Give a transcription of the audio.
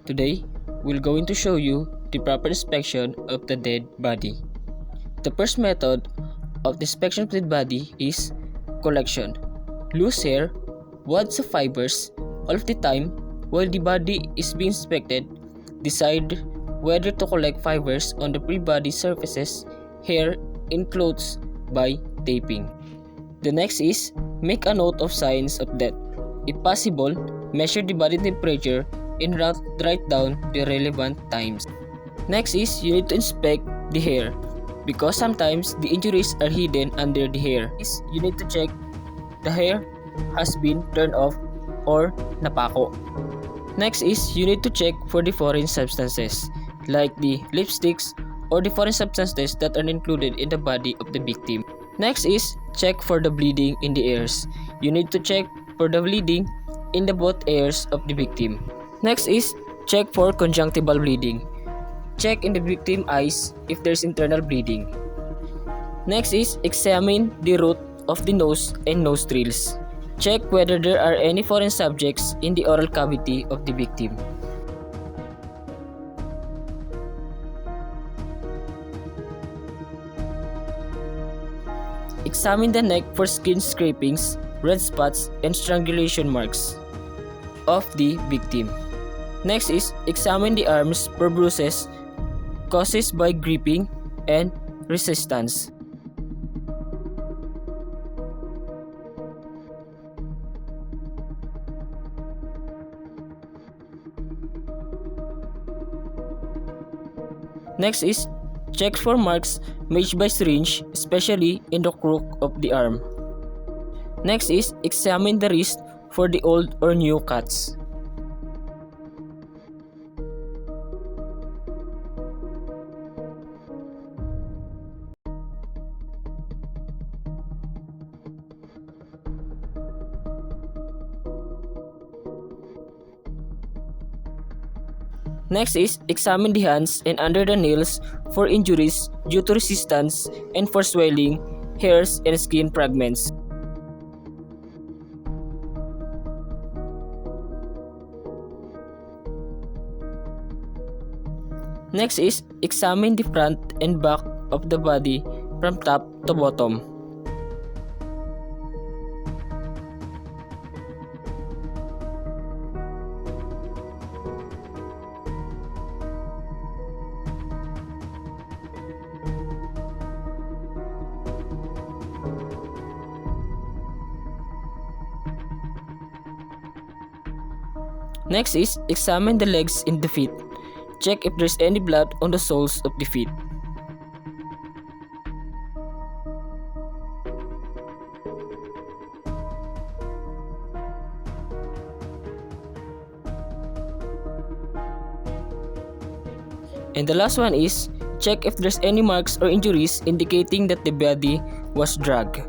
Today, we're going to show you the proper inspection of the dead body. The first method of the inspection of the dead body is collection. Loose hair, wads of fibers, all of the time while the body is being inspected, decide whether to collect fibers on the pre-body surfaces, hair, and clothes by taping. The next is make a note of signs of death. If possible, measure the body temperature and write down the relevant times. Next is you need to inspect the hair because sometimes the injuries are hidden under the hair. You need to check the hair has been turned off or napako. Next is you need to check for the foreign substances like the lipsticks or the foreign substances that are included in the body of the victim. Next is check for the bleeding in the ears. You need to check for the bleeding in the both ears of the victim. Next is check for conjunctival bleeding. Check in the victim eyes if there's internal bleeding. Next is examine the root of the nose and nostrils. Check whether there are any foreign subjects in the oral cavity of the victim. Examine the neck for skin scrapings, red spots, and strangulation marks of the victim. Next is examine the arms for bruises caused by gripping and resistance. Next is check for marks made by syringe, especially in the crook of the arm. Next is examine the wrist for the old or new cuts. Next is examine the hands and under the nails for injuries due to resistance and for swelling, hairs, and skin fragments. Next is examine the front and back of the body from top to bottom. Next is examine the legs and the feet. Check if there's any blood on the soles of the feet. And the last one is check if there's any marks or injuries indicating that the body was dragged.